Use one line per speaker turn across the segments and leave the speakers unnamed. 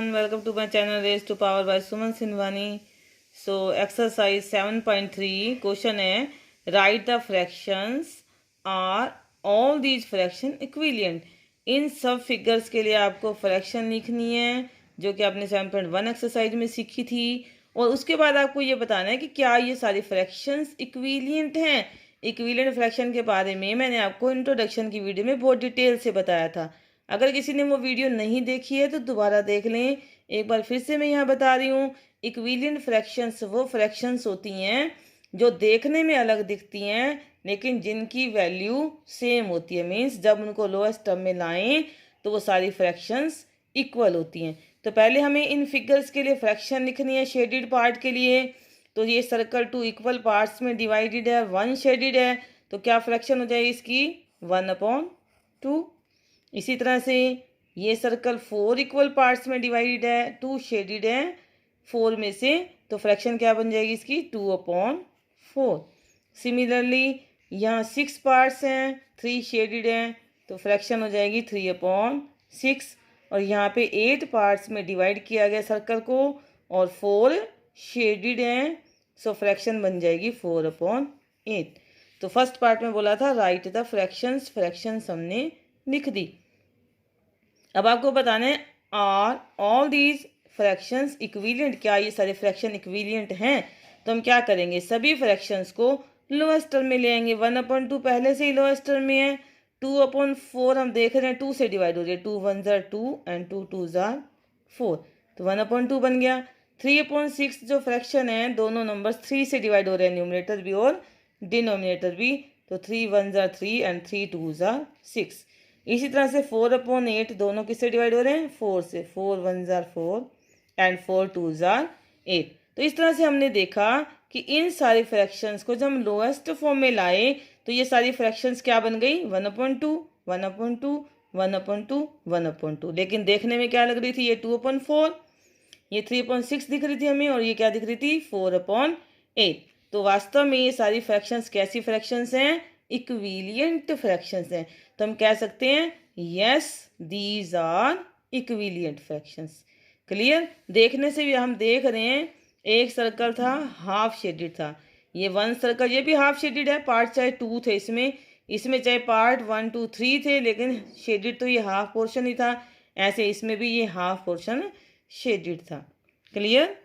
everyone, welcome to my channel Raised to Power by Suman Sinwani. So exercise 7.3 question है write the fractions are all these fraction equivalent. इन सब figures के लिए आपको fraction लिखनी है जो कि आपने 7.1 एक्सरसाइज में सीखी थी, और उसके बाद आपको ये बताना है कि क्या ये सारी फ्रैक्शंस इक्विलियंट हैं। इक्विलियंट फ्रैक्शन के बारे में मैंने आपको इंट्रोडक्शन की वीडियो में बहुत डिटेल से बताया था। अगर किसी ने वो वीडियो नहीं देखी है तो दोबारा देख लें। एक बार फिर से मैं यहाँ बता रही हूँ, इक्विलियंट फ्रैक्शंस वो फ्रैक्शंस होती हैं जो देखने में अलग दिखती हैं लेकिन जिनकी वैल्यू सेम होती है। मीन्स जब उनको लोएस्ट टर्म में लाएं तो वो सारी फ्रैक्शंस इक्वल होती हैं। तो पहले हमें इन फिगर्स के लिए फ्रैक्शन लिखनी है शेडेड पार्ट के लिए। तो ये सर्कल 2 इक्वल पार्ट्स में डिवाइडेड है, 1 शेडेड है, तो क्या फ्रैक्शन हो जाएगी इसकी 1/2। इसी तरह से ये सर्कल 4 इक्वल पार्ट्स में डिवाइडेड है, 2 शेडेड है 4 में से, तो फ्रैक्शन क्या बन जाएगी इसकी 2/4। सिमिलरली यहाँ 6 पार्ट्स हैं, 3 शेडेड हैं, तो फ्रैक्शन हो जाएगी 3/6। और यहाँ पे 8 पार्ट्स में डिवाइड किया गया सर्कल को और 4 शेडेड हैं, सो फ्रैक्शन बन जाएगी 4/8। तो फर्स्ट पार्ट में बोला था राइट द फ्रैक्शंस हमने लिख दी। अब आपको बताना है आर ऑल दीज फ्रैक्शंस इक्विलियंट, क्या ये सारे फ्रैक्शन इक्विलियंट हैं। तो हम क्या करेंगे, सभी फ्रैक्शंस को लोएस्ट टर्म में ले आएंगे। 1/2 पहले से ही लोएस्ट टर्म में है, 2/4 हम देख रहे हैं 2 से डिवाइड हो रही है, 2 1 जार 2 एंड 2 2 जार 4, तो 1/2 बन गया। 3/6 जो फ्रैक्शन है दोनों नंबर्स 3 से डिवाइड हो रहे हैं, न्यूमरेटर भी और डिनोमिनेटर भी, तो 3 1 जार 3 एंड 3 2 जार 6। इसी तरह से 4/8 दोनों किससे डिवाइड हो रहे हैं, 4 से, 4 1 जार 4 एंड 4 2 जार 8। तो इस तरह से हमने देखा कि इन सारी फ्रैक्शंस को जब हम लोएस्ट फॉर्म में लाए तो ये सारी फ्रैक्शंस क्या बन गई 1/2 1/2 1/2 1/2, लेकिन देखने में क्या लग रही थी, ये 2/4, ये 3/6 दिख रही थी हमें, और ये क्या दिख रही थी 4/8। तो वास्तव में ये सारी फ्रैक्शंस कैसी फ्रैक्शंस हैं, इक्विलियंट फ्रैक्शंस हैं। तो हम कह सकते हैं yes these are equivalent fractions. Clear, देखने से भी हम देख रहे हैं एक सर्कल था हाफ शेडेड था, ये 1 सर्कल ये भी हाफ शेडेड है, पार्ट चाहे 2 थे इसमें चाहे पार्ट 1 2 3 थे, लेकिन शेडेड तो ये हाफ पोर्शन ही था। ऐसे इसमें भी ये हाफ पोर्शन शेडेड था। Clear,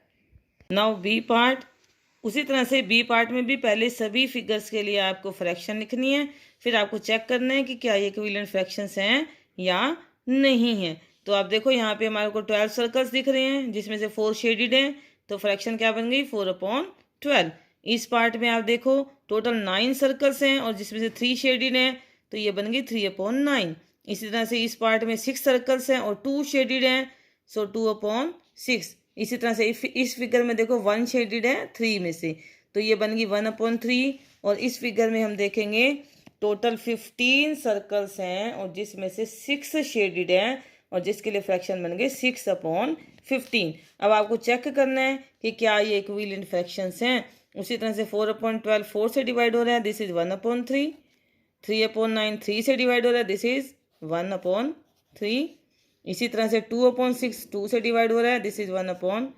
now B part. उसी तरह से बी पार्ट में भी पहले सभी फिगर्स के लिए आपको फ्रैक्शन लिखनी है, फिर आपको चेक करना है कि क्या ये इक्विवेलेंट फ्रैक्शंस हैं या नहीं हैं। तो आप देखो यहाँ पे हमारे को 12 सर्कल्स दिख रहे हैं जिसमें से 4 शेडेड हैं, तो फ्रैक्शन क्या बन गई 4/12। इस पार्ट में आप देखो टोटल 9 सर्कल्स हैं और जिसमें से 3 शेडेड हैं, तो ये बन गई 3/9। इसी तरह से इस पार्ट में 6 सर्कल्स हैं और 2 शेडेड हैं, सो 2/6। इसी तरह से इस फिगर में देखो 1 शेडेड है 3 में से, तो ये बन गई 1/3। और इस फिगर में हम देखेंगे टोटल 15 सर्कल्स हैं और जिसमें से 6 शेडेड हैं और जिसके लिए फ्रैक्शन बन गए 6/15। अब आपको चेक करना है कि क्या ये इक्विवेलेंट फ्रैक्शंस हैं। उसी तरह से 4/12 4 से डिवाइड हो रहा है, दिस इज 1/3। 3/9 3 से डिवाइड हो रहा है, दिस इज 1/3। इसी तरह से 2/6 2 से डिवाइड हो रहा है, दिस इज 1/3।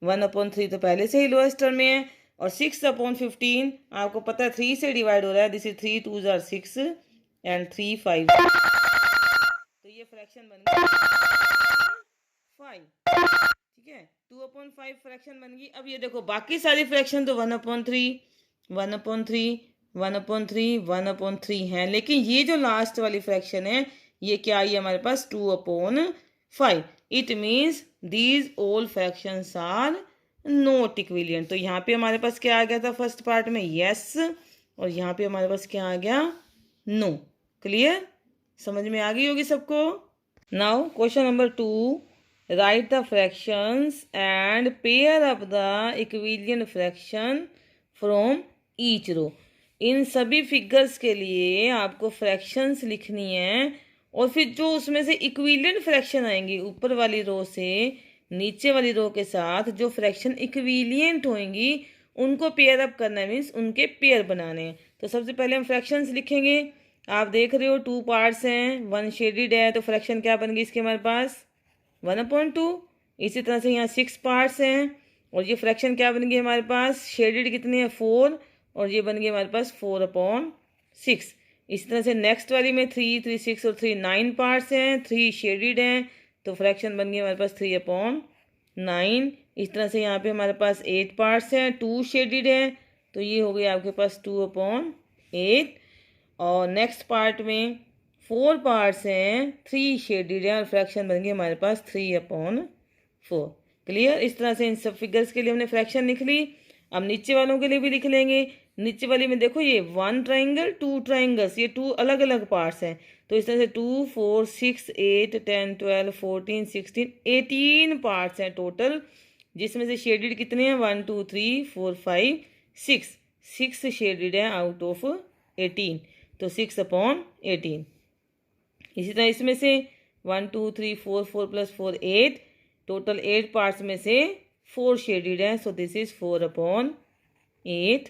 1/3 तो पहले से ही लोएस्ट टर्म में है। और 6/15 आपको पता है 3 से डिवाइड हो रहा है, दिस इज 3 2 जार 6 एंड 3 5, तो ये फ्रैक्शन बन गई 5। ठीक है, 2/5 फ्रैक्शन बन गई। अब ये देखो बाकी सारी फ्रैक्शन तो 1/3 1/3 1/3 1/3 हैं, लेकिन ये जो लास्ट वाली फ्रैक्शन है ये क्या आई हमारे पास 2/5। It means these all fractions are not equivalent. तो यहाँ पे हमारे पास क्या आ गया था फर्स्ट पार्ट में यस, और यहाँ पे हमारे पास क्या आ गया नो। क्लियर, समझ में आ गई होगी सबको। Now question number 2, write the fractions and pair up the equivalent fraction from each row. इन सभी फिगर्स के लिए आपको फ्रैक्शंस लिखनी है और फिर जो उसमें से इक्विवेलेंट फ्रैक्शन आएंगी ऊपर वाली रो से नीचे वाली रो के साथ जो फ्रैक्शन इक्विवेलेंट होंगी उनको पेयर अप करना है, मीन्स उनके पेयर बनाने हैं। तो सबसे पहले हम फ्रैक्शंस लिखेंगे। आप देख रहे हो 2 पार्ट्स हैं, 1 शेडेड है, तो फ्रैक्शन क्या बन गई इसके हमारे पास 1/2। इसी तरह से यहाँ 6 पार्ट्स हैं और ये फ्रैक्शन क्या बन गई हमारे पास, शेडेड कितने हैं 4, और ये बन गई हमारे पास 4/6। इसी तरह से नेक्स्ट वाली में 3, 3, 6 और 3 9 पार्ट्स हैं, 3 शेडेड हैं, तो फ्रैक्शन बन गई हमारे पास 3/9। इस तरह से यहाँ पे हमारे पास 8 पार्ट्स हैं, 2 शेडेड हैं, तो ये हो गया आपके पास 2/8। और नेक्स्ट पार्ट में 4 पार्ट्स हैं, 3 शेडेड हैं, और फ्रैक्शन बन गई हमारे पास 3/4। क्लियर। इस तरह से इन सब फिगर्स के लिए हमने फ्रैक्शन लिख ली। अब नीचे वालों के लिए भी लिख लेंगे। नीचे वाली में देखो ये 1 ट्राइंगल 2 ट्राइंगल्स, ये 2 अलग अलग पार्ट्स हैं, तो इस तरह से 2, 4, 6, 8, 10, 12, 14, 16, 18 पार्ट्स हैं टोटल, जिसमें से शेडेड कितने हैं 1, 2, 3, 4, 5, 6 शेडेड हैं आउट ऑफ 18, तो 6/18। इसी तरह इसमें से 1, 2, 3, 4, 4 + 4 8, टोटल 8 पार्ट्स में से 4 शेडेड हैं, सो दिस इज 4/8।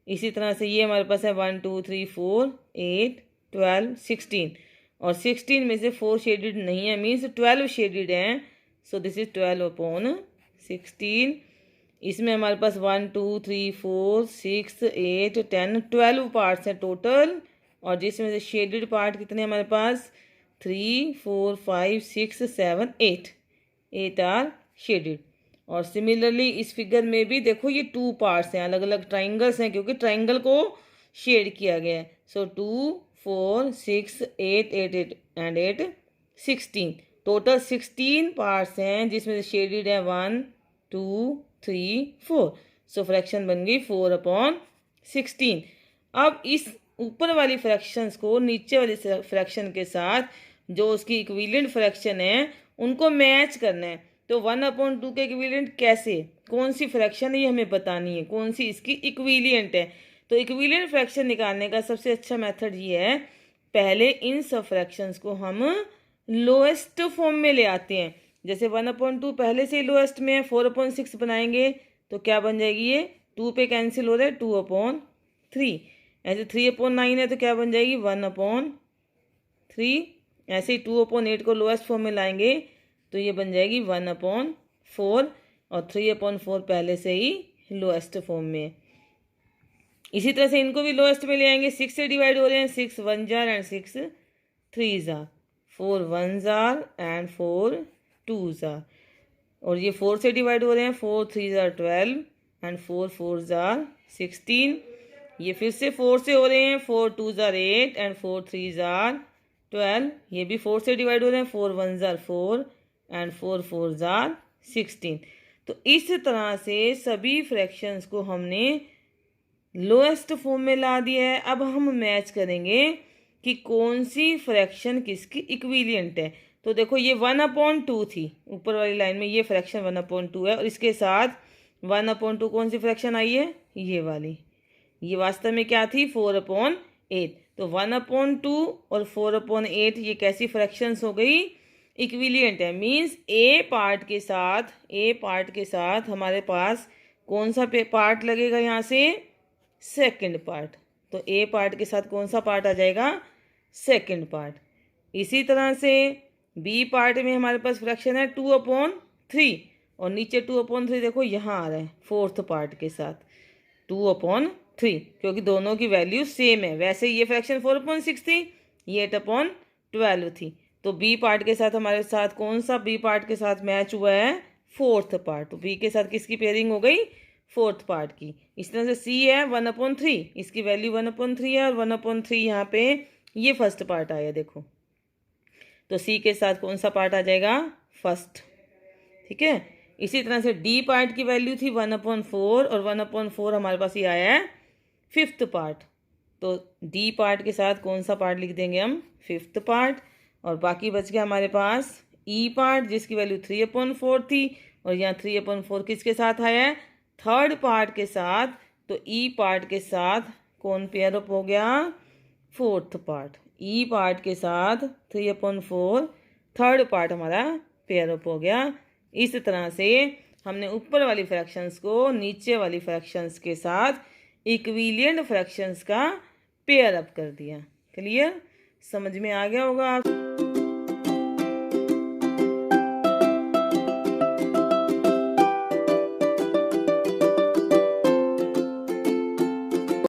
इसी तरह से ये हमारे पास है 1, 2, 3, 4, 8, 12, 16, और 16 में से 4 शेडेड नहीं है, मीन्स 12 शेडेड हैं, सो दिस इज 12/16। इसमें हमारे पास 1, 2, 3, 4, 6, 8, 10, 12 पार्ट्स हैं टोटल, और जिसमें से शेडेड पार्ट कितने हमारे पास 3, 4, 5, 6, 7, 8 आर शेडेड। और सिमिलरली इस फिगर में भी देखो ये 2 पार्ट्स हैं, अलग अलग ट्राइंगल्स हैं, क्योंकि ट्राइंगल को शेड किया गया है। सो 2, 4, 6, 8, 8 एंड 8, 16, टोटल 16 पार्ट्स हैं, जिसमें से शेडेड है 1, 2, 3, 4, सो फ्रैक्शन बन गई 4/16। अब इस ऊपर वाली फ्रैक्शंस को नीचे वाली फ्रैक्शन के साथ जो उसकी इक्विवेलेंट फ्रैक्शन है उनको मैच करना है। तो 1/2 के इक्विवेलेंट कैसे, कौन सी फ्रैक्शन है ये हमें बतानी है, कौन सी इसकी इक्विवेलेंट है। तो इक्विवेलेंट फ्रैक्शन निकालने का सबसे अच्छा मेथड ये है, पहले इन सब फ्रैक्शंस को हम लोएस्ट फॉर्म में ले आते हैं। जैसे 1/2 पहले से ही लोएस्ट में है, 4/6 बनाएंगे तो क्या बन जाएगी, ये 2 पे कैंसिल हो रहा है 2/3। ऐसे 3/9 है तो क्या बन जाएगी 1/3। ऐसे ही 2/8 को लोएस्ट फॉर्म में लाएंगे तो ये बन जाएगी 1/4, और 3/4 पहले से ही लोएस्ट फॉर्म में। इसी तरह से इनको भी लोएस्ट में ले आएंगे, 6 से डिवाइड हो रहे हैं, 6 1 jar and 6 3 jar, 4 1 jar and 4 2 jar, और ये 4 से डिवाइड हो रहे हैं, 4 3 जार 12 एंड 4 4 जार 16। ये फिर से 4 से हो रहे हैं, 4 2 जार 8 एंड 4 3 जार 12। ये भी 4 से डिवाइड हो रहे हैं, 4 1 जार 4 एंड 4 4 जार 16। तो इस तरह से सभी फ्रैक्शंस को हमने लोएस्ट फॉर्म में ला दिया है। अब हम मैच करेंगे कि कौन सी फ्रैक्शन किसकी इक्विवेलेंट है। तो देखो ये 1/2 थी, ऊपर वाली लाइन में ये फ्रैक्शन 1/2 है, और इसके साथ 1/2 कौन सी फ्रैक्शन आई है, ये वाली, ये वास्तव में क्या थी 4/8। तो 1/2 और 4/8 ये कैसी फ्रैक्शंस हो गई, इक्विवेलेंट है। मीन्स ए पार्ट के साथ हमारे पास कौन सा पार्ट लगेगा, यहाँ से सेकंड पार्ट, तो ए पार्ट के साथ कौन सा पार्ट आ जाएगा, सेकंड पार्ट। इसी तरह से बी पार्ट में हमारे पास फ्रैक्शन है 2/3, और नीचे 2/3 देखो यहाँ आ रहा है फोर्थ पार्ट के साथ 2/3, क्योंकि दोनों की वैल्यू सेम है। वैसे ये फ्रैक्शन 4/6 थी, ये 8/12 थी, तो बी पार्ट के साथ हमारे साथ कौन सा बी पार्ट के साथ मैच हुआ है, फोर्थ पार्ट। तो बी के साथ किसकी पेयरिंग हो गई, फोर्थ पार्ट की। इस तरह से सी है 1/3, इसकी वैल्यू 1/3 है, और 1/3 यहाँ पे ये फर्स्ट पार्ट आया देखो, तो सी के साथ कौन सा पार्ट आ जाएगा, फर्स्ट। ठीक है। इसी तरह से डी पार्ट की वैल्यू थी 1/4, और 1/4 हमारे पास ये आया है फिफ्थ पार्ट, तो डी पार्ट के साथ कौन सा पार्ट लिख देंगे हम, फिफ्थ पार्ट। और बाकी बच गया हमारे पास ई पार्ट, जिसकी वैल्यू 3/4 थी, और यहाँ 3/4 किसके साथ आया है, थर्ड पार्ट के साथ। तो ई पार्ट के साथ कौन पेयर अप हो गया, फोर्थ पार्ट। ई पार्ट के साथ 3/4 थर्ड पार्ट हमारा पेयर अप हो गया। इस तरह से हमने ऊपर वाली फ्रैक्शंस को नीचे वाली फ्रैक्शंस के साथ इक्विवेलेंट फ्रैक्शंस का पेयर अप कर दिया। क्लियर, समझ में आ गया होगा आप।